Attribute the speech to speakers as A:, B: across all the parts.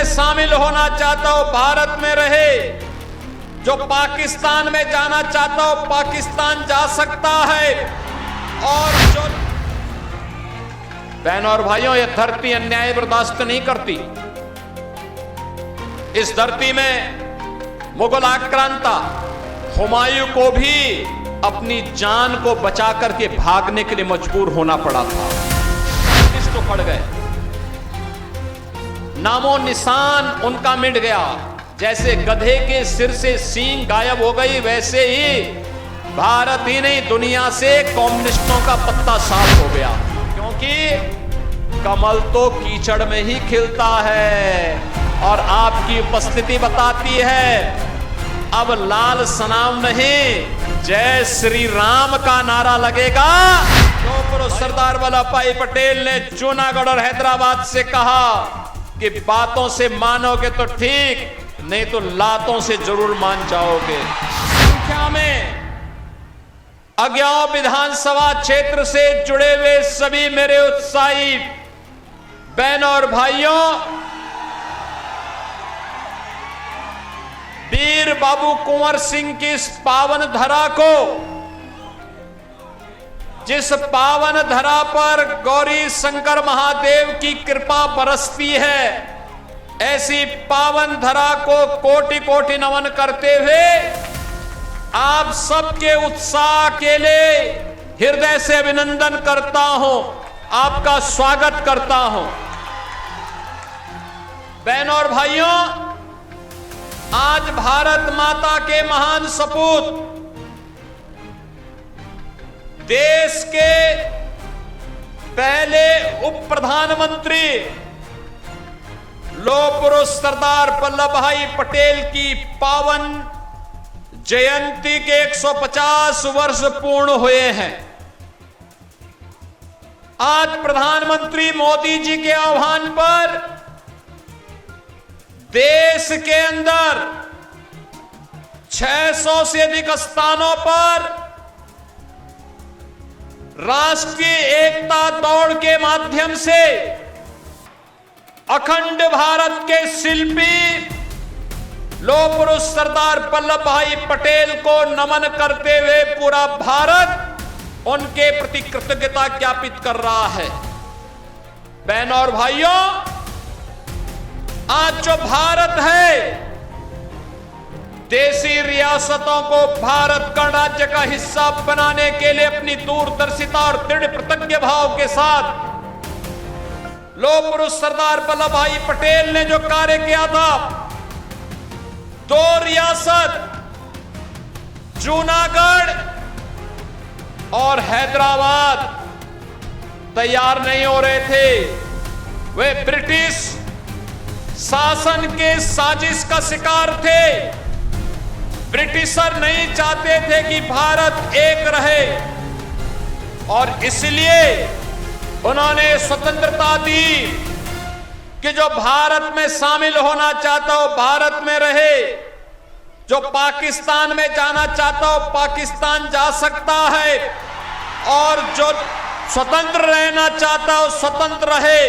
A: में शामिल होना चाहता हो भारत में रहे, जो पाकिस्तान में जाना चाहता हो पाकिस्तान जा सकता है। और जो बहनों और भाइयों, यह धरती अन्याय बर्दाश्त नहीं करती। इस धरती में मुगल आक्रांता हुमायूं को भी अपनी जान को बचा करके भागने के लिए मजबूर होना पड़ा था। तो पड़ गए, नामो निशान उनका मिट गया। जैसे गधे के सिर से सींग गायब हो गई, वैसे ही भारत ही नहीं दुनिया से कम्युनिस्टों का पत्ता साफ हो गया। क्योंकि कमल तो कीचड़ में ही खिलता है। और आपकी उपस्थिति बताती है, अब लाल सनाम नहीं, जय श्री राम का नारा लगेगा। तो सरदार वल्लभ भाई पटेल ने जूनागढ़ और हैदराबाद से कहा कि बातों से मानोगे तो ठीक, नहीं तो लातों से जरूर मान जाओगे। संख्या में अज्ञाव विधानसभा क्षेत्र से जुड़े हुए सभी मेरे उत्साही बहनों और भाइयों, वीर बाबू कुंवर सिंह की इस पावन धरा को, जिस पावन धरा पर गौरी शंकर महादेव की कृपा बरसती है, ऐसी पावन धरा को कोटि कोटि नमन करते हुए आप सबके उत्साह के लिए हृदय से अभिनंदन करता हूं, आपका स्वागत करता हूं। बहनों और भाइयों, आज भारत माता के महान सपूत, देश के पहले उप प्रधानमंत्री लौह पुरुष सरदार वल्लभ भाई पटेल की पावन जयंती के 150 वर्ष पूर्ण हुए हैं। आज प्रधानमंत्री मोदी जी के आह्वान पर देश के अंदर 600 से अधिक स्थानों पर राष्ट्रीय एकता दौड़ के माध्यम से अखंड भारत के शिल्पी लौह पुरुष सरदार वल्लभ भाई पटेल को नमन करते हुए पूरा भारत उनके प्रति कृतज्ञता ज्ञापित कर रहा है। बहनों और भाइयों, आज जो भारत है, देशी रियासतों को भारत गणराज्य का हिस्सा बनाने के लिए अपनी दूरदर्शिता और दृढ़ प्रतिज्ञ भाव के साथ लौह पुरुष सरदार वल्लभ भाई पटेल ने जो कार्य किया था, 2 रियासत जूनागढ़ और हैदराबाद तैयार नहीं हो रहे थे। वे ब्रिटिश शासन के साजिश का शिकार थे। ब्रिटिशर नहीं चाहते थे कि भारत एक रहे और इसलिए उन्होंने स्वतंत्रता दी कि जो भारत में शामिल होना चाहता हो भारत में रहे, जो पाकिस्तान में जाना चाहता हो पाकिस्तान जा सकता है, और जो स्वतंत्र रहना चाहता हो स्वतंत्र रहे।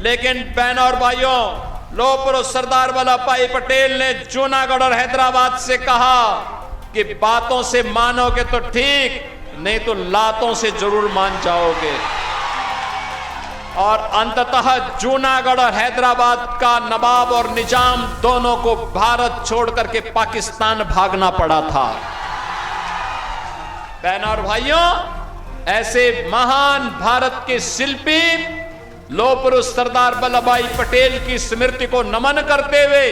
A: लेकिन बहनों और भाइयों, लौह पुरुष सरदार वल्लभ भाई पटेल ने जूनागढ़ और हैदराबाद से कहा कि बातों से मानोगे तो ठीक, नहीं तो लातों से जरूर मान जाओगे। और अंततः जूनागढ़ और हैदराबाद का नवाब और निजाम दोनों को भारत छोड़ करके पाकिस्तान भागना पड़ा था। बहनों और भाइयों, ऐसे महान भारत के शिल्पी लौह पुरुष सरदार वल्लभ भाई पटेल की स्मृति को नमन करते हुए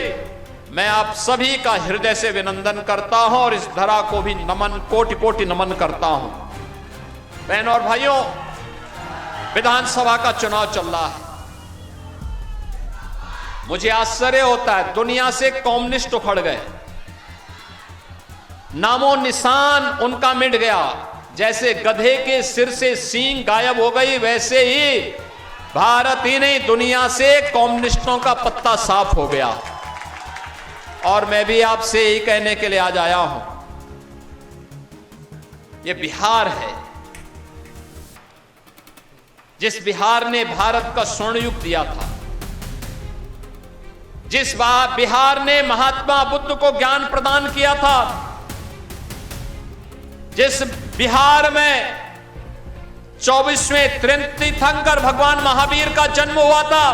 A: मैं आप सभी का हृदय से अभिनंदन करता हूं और इस धरा को भी नमन, कोटि कोटि नमन करता हूं। बहनों और भाइयों, विधानसभा का चुनाव चल रहा है। मुझे आश्चर्य होता है, दुनिया से कम्युनिस्ट उखड़ गए, नामो निशान उनका मिट गया। जैसे गधे के सिर से सींग गायब हो गई, वैसे ही भारत ही नहीं दुनिया से कम्युनिस्टों का पत्ता साफ हो गया। और मैं भी आपसे यही कहने के लिए आज आया हूं, ये बिहार है, जिस बिहार ने भारत का स्वर्ण युग दिया था, जिस बिहार ने महात्मा बुद्ध को ज्ञान प्रदान किया था, जिस बिहार में 24वें तीर्थंकर भगवान महावीर का जन्म हुआ था,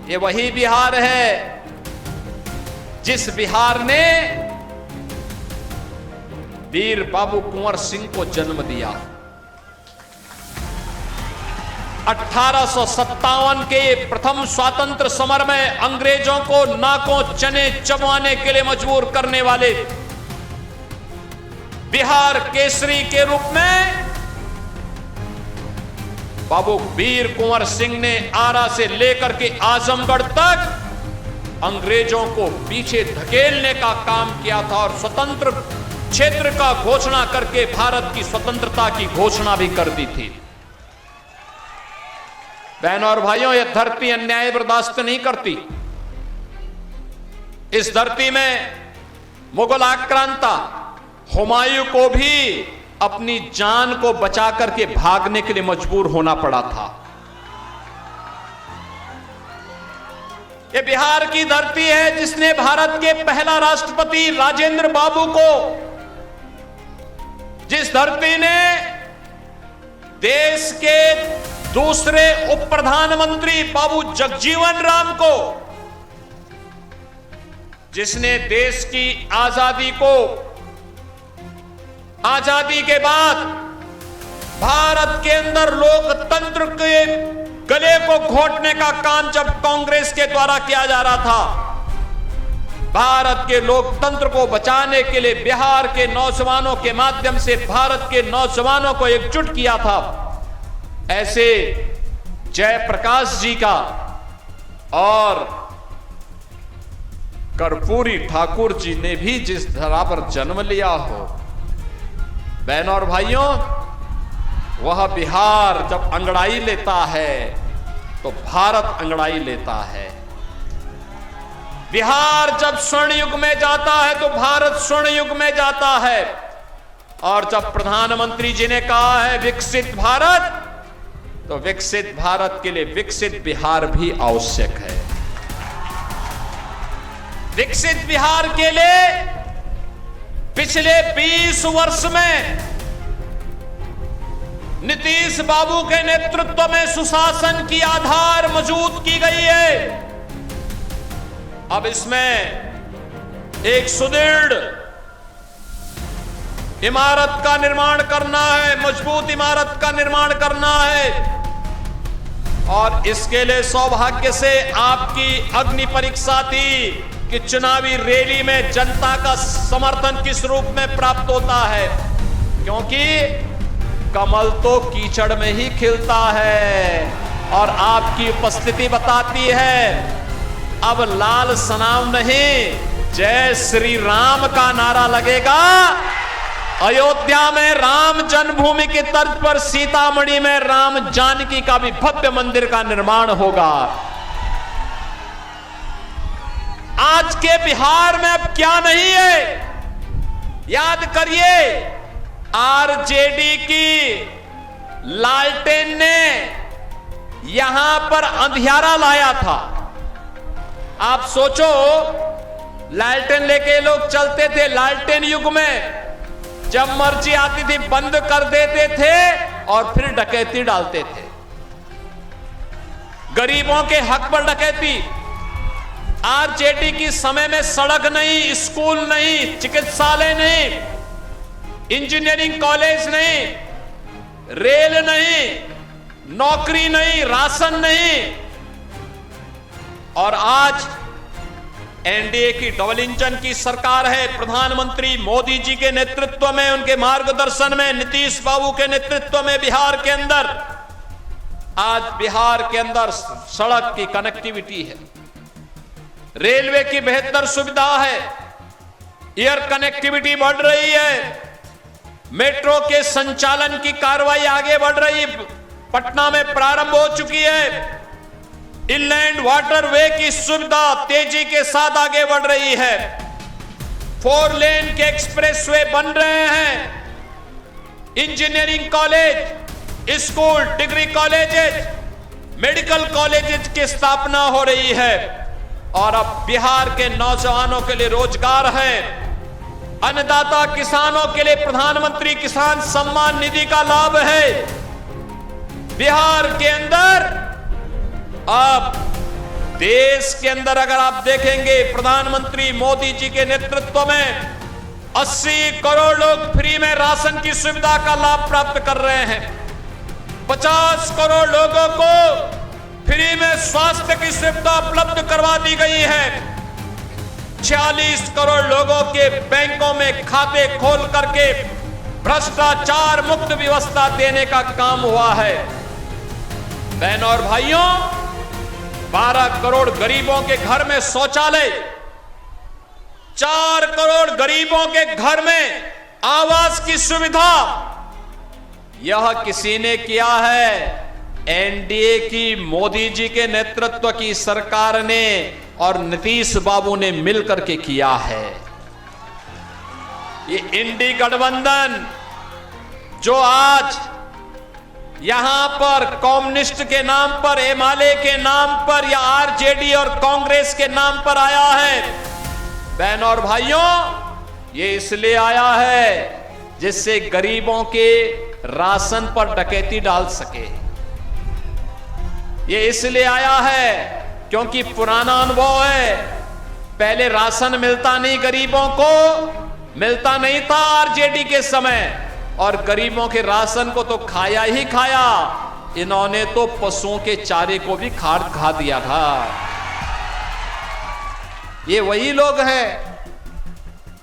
A: ये वही बिहार है जिस बिहार ने वीर बाबू कुंवर सिंह को जन्म दिया। 1857 के प्रथम स्वातंत्र समर में अंग्रेजों को नाकों चने चबवाने के लिए मजबूर करने वाले बिहार केसरी के रूप में बाबू वीर कुंवर सिंह ने आरा से लेकर के आजमगढ़ तक अंग्रेजों को पीछे धकेलने का काम किया था और स्वतंत्र क्षेत्र का घोषणा करके भारत की स्वतंत्रता की घोषणा भी कर दी थी। बहनों और भाइयों, यह धरती अन्याय बर्दाश्त नहीं करती। इस धरती में मुगल आक्रांता हुमायूं को भी अपनी जान को बचा करके भागने के लिए मजबूर होना पड़ा था। यह बिहार की धरती है जिसने भारत के पहला राष्ट्रपति राजेंद्र बाबू को, जिस धरती ने देश के दूसरे उप प्रधानमंत्री बाबू जगजीवन राम को, जिसने देश की आजादी के बाद भारत के अंदर लोकतंत्र के गले को घोटने का काम जब कांग्रेस के द्वारा किया जा रहा था, भारत के लोकतंत्र को बचाने के लिए बिहार के नौजवानों के माध्यम से भारत के नौजवानों को एकजुट किया था। ऐसे जयप्रकाश जी का और कर्पूरी ठाकुर जी ने भी जिस धरा पर जन्म लिया हो, बहनों और भाइयों, वह बिहार जब अंगड़ाई लेता है तो भारत अंगड़ाई लेता है। बिहार जब स्वर्ण युग में जाता है तो भारत स्वर्ण युग में जाता है। और जब प्रधानमंत्री जी ने कहा है विकसित भारत, तो विकसित भारत के लिए विकसित बिहार भी आवश्यक है। विकसित बिहार के लिए पिछले 20 वर्ष में नीतीश बाबू के नेतृत्व में सुशासन की आधार मजबूत की गई है। अब इसमें एक सुदृढ़ इमारत का निर्माण करना है, मजबूत इमारत का निर्माण करना है। और इसके लिए सौभाग्य से आपकी अग्नि परीक्षा थी कि चुनावी रैली में जनता का समर्थन किस रूप में प्राप्त होता है, क्योंकि कमल तो कीचड़ में ही खिलता है। और आपकी उपस्थिति बताती है अब लाल सनाम नहीं, जय श्री राम का नारा लगेगा। अयोध्या में राम जन्मभूमि की तर्ज पर सीतामढ़ी में राम जानकी का भी भव्य मंदिर का निर्माण होगा। आज के बिहार में अब क्या नहीं है, याद करिए, आरजेडी की लालटेन ने यहां पर अंधियारा लाया था। आप सोचो, लालटेन लेके लोग चलते थे। लालटेन युग में जब मर्जी आती थी बंद कर देते थे और फिर डकैती डालते थे। गरीबों के हक पर डकैती। आरजेडी की समय में सड़क नहीं, स्कूल नहीं, चिकित्सालय नहीं, इंजीनियरिंग कॉलेज नहीं, रेल नहीं, नौकरी नहीं, राशन नहीं। और आज एनडीए की डबल इंजन की सरकार है। प्रधानमंत्री मोदी जी के नेतृत्व में, उनके मार्गदर्शन में, नीतीश बाबू के नेतृत्व में बिहार के अंदर आज बिहार के अंदर सड़क की कनेक्टिविटी है, रेलवे की बेहतर सुविधा है, एयर कनेक्टिविटी बढ़ रही है, मेट्रो के संचालन की कार्रवाई आगे बढ़ रही, पटना में प्रारंभ हो चुकी है। इनलैंड वाटरवे की सुविधा तेजी के साथ आगे बढ़ रही है। 4 लेन के एक्सप्रेसवे बन रहे हैं। Engineering college, school, degree colleges, medical colleges की स्थापना हो रही है। और अब बिहार के नौजवानों के लिए रोजगार है। अन्नदाता किसानों के लिए प्रधानमंत्री किसान सम्मान निधि का लाभ है। बिहार के अंदर अब देश के अंदर अगर आप देखेंगे प्रधानमंत्री मोदी जी के नेतृत्व में 80 करोड़ लोग फ्री में राशन की सुविधा का लाभ प्राप्त कर रहे हैं। 50 करोड़ लोगों को फ्री में स्वास्थ्य की सुविधा उपलब्ध करवा दी गई है। 46 करोड़ लोगों के बैंकों में खाते खोल करके भ्रष्टाचार मुक्त व्यवस्था देने का काम हुआ है। बहनों और भाइयों, 12 करोड़ गरीबों के घर में शौचालय, 4 करोड़ गरीबों के घर में आवास की सुविधा, यह किसी ने किया है? एनडीए की मोदी जी के नेतृत्व की सरकार ने और नीतीश बाबू ने मिलकर के किया है। ये इंडी गठबंधन जो आज यहां पर कम्युनिस्ट के नाम पर, एमआलए के नाम पर या आरजेडी और कांग्रेस के नाम पर आया है, बहनों और भाइयों, ये इसलिए आया है जिससे गरीबों के राशन पर डकैती डाल सके। ये इसलिए आया है क्योंकि पुराना अनुभव है, पहले राशन मिलता नहीं, गरीबों को मिलता नहीं था आरजेडी के समय, और गरीबों के राशन को तो खाया ही खाया, इन्होंने तो पशुओं के चारे को भी खा दिया था। ये वही लोग हैं,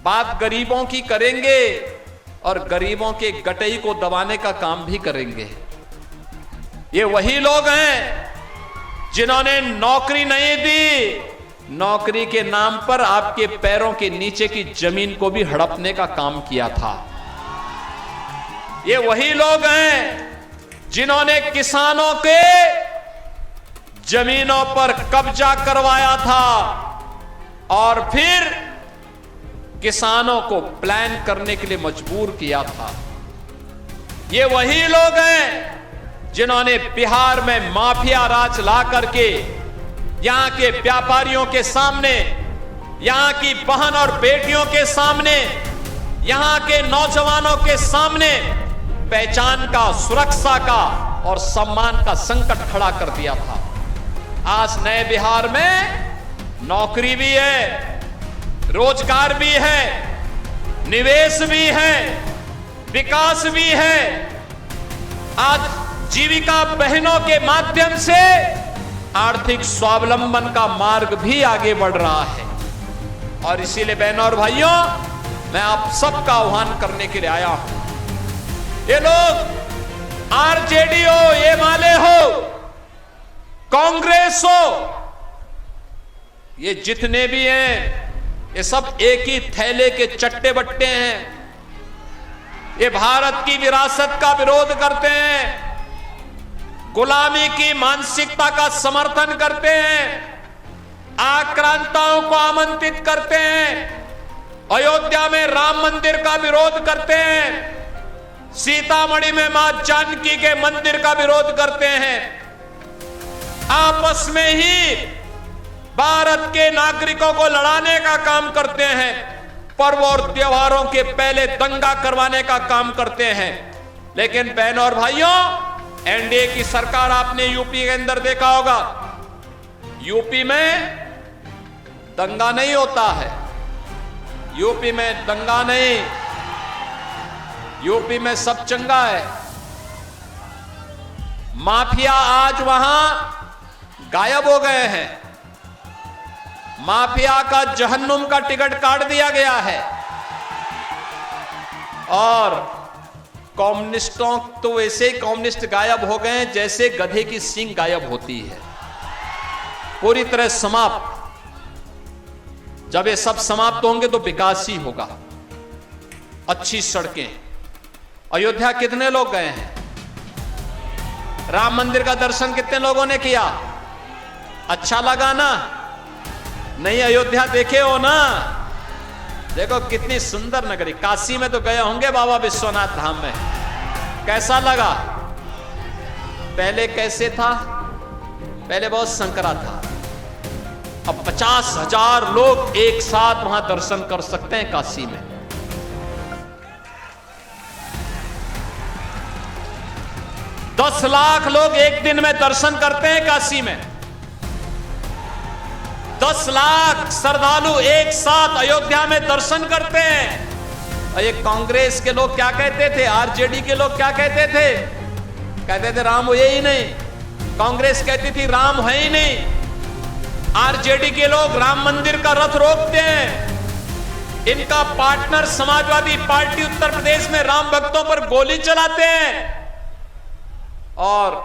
A: बात गरीबों की करेंगे और गरीबों के गटई को दबाने का काम भी करेंगे। ये वही लोग हैं जिन्होंने नौकरी नहीं दी, नौकरी के नाम पर आपके पैरों के नीचे की जमीन को भी हड़पने का काम किया था। ये वही लोग हैं जिन्होंने किसानों के जमीनों पर कब्जा करवाया था और फिर किसानों को प्लान करने के लिए मजबूर किया था। ये वही लोग हैं जिन्होंने बिहार में माफिया राज ला करके यहां के व्यापारियों के सामने, यहां की बहन और बेटियों के सामने, यहां के नौजवानों के सामने पहचान का, सुरक्षा का और सम्मान का संकट खड़ा कर दिया था। आज नए बिहार में नौकरी भी है, रोजगार भी है, निवेश भी है, विकास भी है। आज जीविका बहनों के माध्यम से आर्थिक स्वावलंबन का मार्ग भी आगे बढ़ रहा है। और इसीलिए बहनों और भाइयों, मैं आप सबका आह्वान करने के लिए आया हूं। ये लोग आरजेडी हो, एमआलए हो, कांग्रेस हो, ये जितने भी हैं, ये सब एक ही थैले के चट्टे बट्टे हैं। ये भारत की विरासत का विरोध करते हैं, गुलामी की मानसिकता का समर्थन करते हैं, आक्रांताओं को आमंत्रित करते हैं, अयोध्या में राम मंदिर का विरोध करते हैं, सीतामढ़ी में मां जानकी के मंदिर का विरोध करते हैं। आपस में ही भारत के नागरिकों को लड़ाने का काम करते हैं, पर्व और त्योहारों के पहले दंगा करवाने का काम करते हैं। लेकिन बहनों और भाइयों, एनडीए की सरकार आपने यूपी के अंदर देखा होगा, यूपी में दंगा नहीं होता है, यूपी में दंगा नहीं, यूपी में सब चंगा है। माफिया आज वहां गायब हो गए हैं, माफिया का जहन्नुम का टिकट काट दिया गया है। और कम्युनिस्टों तो वैसे ही कम्युनिस्ट गायब हो गए हैं जैसे गधे की सींग गायब होती है, पूरी तरह समाप्त। जब ये सब समाप्त होंगे तो विकास ही होगा, अच्छी सड़कें। अयोध्या कितने लोग गए हैं? राम मंदिर का दर्शन कितने लोगों ने किया? अच्छा लगा ना? नहीं अयोध्या देखे हो ना? देखो कितनी सुंदर नगरी। काशी में तो गए होंगे बाबा विश्वनाथ धाम में, कैसा लगा? पहले कैसे था? पहले बहुत संकरा था, अब 50,000 लोग एक साथ वहां दर्शन कर सकते हैं काशी में। दस लाख लोग एक दिन में दर्शन करते हैं काशी में। 10 लाख श्रद्धालु एक साथ अयोध्या में दर्शन करते हैं। और ये कांग्रेस के लोग क्या कहते थे, आरजेडी के लोग क्या कहते थे? कहते थे राम ये ही नहीं। कांग्रेस कहती थी राम है ही नहीं। आरजेडी के लोग राम मंदिर का रथ रोकते हैं। इनका पार्टनर समाजवादी पार्टी उत्तर प्रदेश में राम भक्तों पर गोली चलाते हैं। और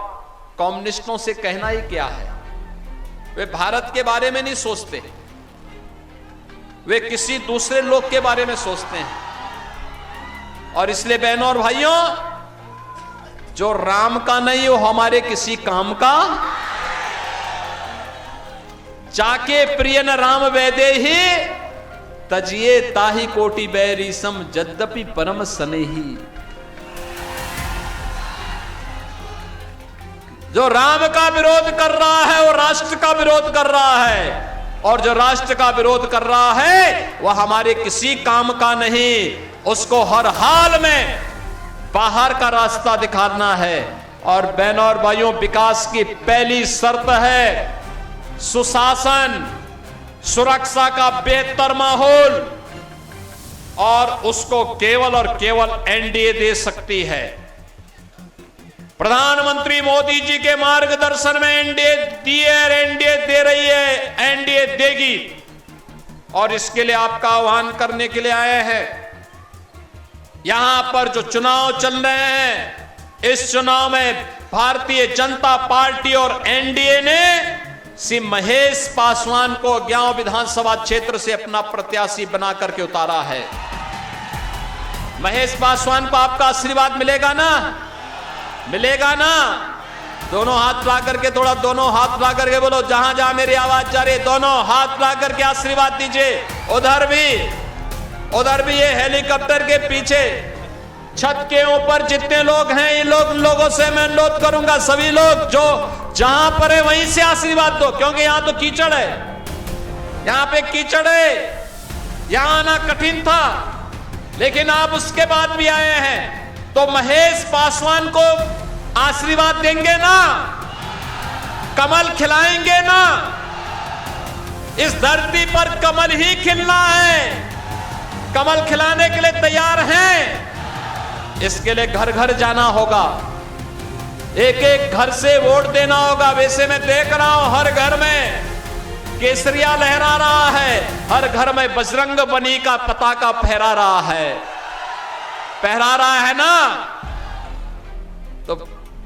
A: कम्युनिस्टों से कहना ही क्या है, वे भारत के बारे में नहीं सोचते, वे किसी दूसरे लोग के बारे में सोचते हैं। और इसलिए बहनों और भाइयों, जो राम का नहीं वो हमारे किसी काम का। जाके प्रिय न राम वैदे ही तजिए ताही कोटि बैरी सम यद्यपि परम स्नेही। जो राम का विरोध कर रहा है वो राष्ट्र का विरोध कर रहा है, और जो राष्ट्र का विरोध कर रहा है वह हमारे किसी काम का नहीं। उसको हर हाल में बाहर का रास्ता दिखाना है। और बहनों और भाइयों, विकास की पहली शर्त है सुशासन, सुरक्षा का बेहतर माहौल, और उसको केवल और केवल एनडीए दे सकती है। प्रधानमंत्री मोदी जी के मार्गदर्शन में एनडीए दी है, एनडीए दे रही है, एनडीए देगी। और इसके लिए आपका आह्वान करने के लिए आए हैं। यहां पर जो चुनाव चल रहे हैं, इस चुनाव में भारतीय जनता पार्टी और एनडीए ने श्री महेश पासवान को अज्ञाव विधानसभा क्षेत्र से अपना प्रत्याशी बना करके उतारा है। महेश पासवान को आपका आशीर्वाद मिलेगा ना? मिलेगा ना? दोनों हाथ ला करके, थोड़ा दोनों हाथ ला करके बोलो, जहां जहां मेरी आवाज जा रही है दोनों हाथ ला करके आशीर्वाद दीजिए। उधर भी ये हेलीकॉप्टर के पीछे छत के ऊपर जितने लोग हैं, इन लोगों से मैं अनुरोध करूंगा, सभी लोग जो जहां पर है वहीं से आशीर्वाद दो, क्योंकि यहां तो कीचड़ है, यहां पे कीचड़ है, यहां आना कठिन था, लेकिन आप उसके बाद भी आए हैं। तो महेश पासवान को आशीर्वाद देंगे ना? कमल खिलाएंगे ना? इस धरती पर कमल ही खिलना है। कमल खिलाने के लिए तैयार हैं। इसके लिए घर घर जाना होगा, एक एक घर से वोट देना होगा। वैसे मैं देख रहा हूं हर घर में केसरिया लहरा रहा है, हर घर में बजरंग बली का पताका फहरा रहा है ना? तो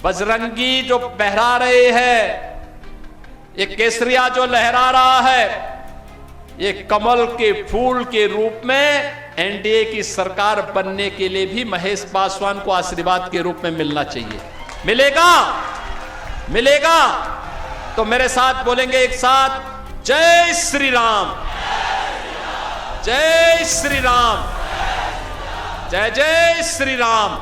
A: बजरंगी जो फहरा रहे हैं, ये केसरिया जो लहरा रहा है, ये कमल के फूल के रूप में एनडीए की सरकार बनने के लिए भी महेश पासवान को आशीर्वाद के रूप में मिलना चाहिए। मिलेगा? मिलेगा? तो मेरे साथ बोलेंगे एक साथ, जय श्री राम, जय श्री राम, जय जय श्री राम।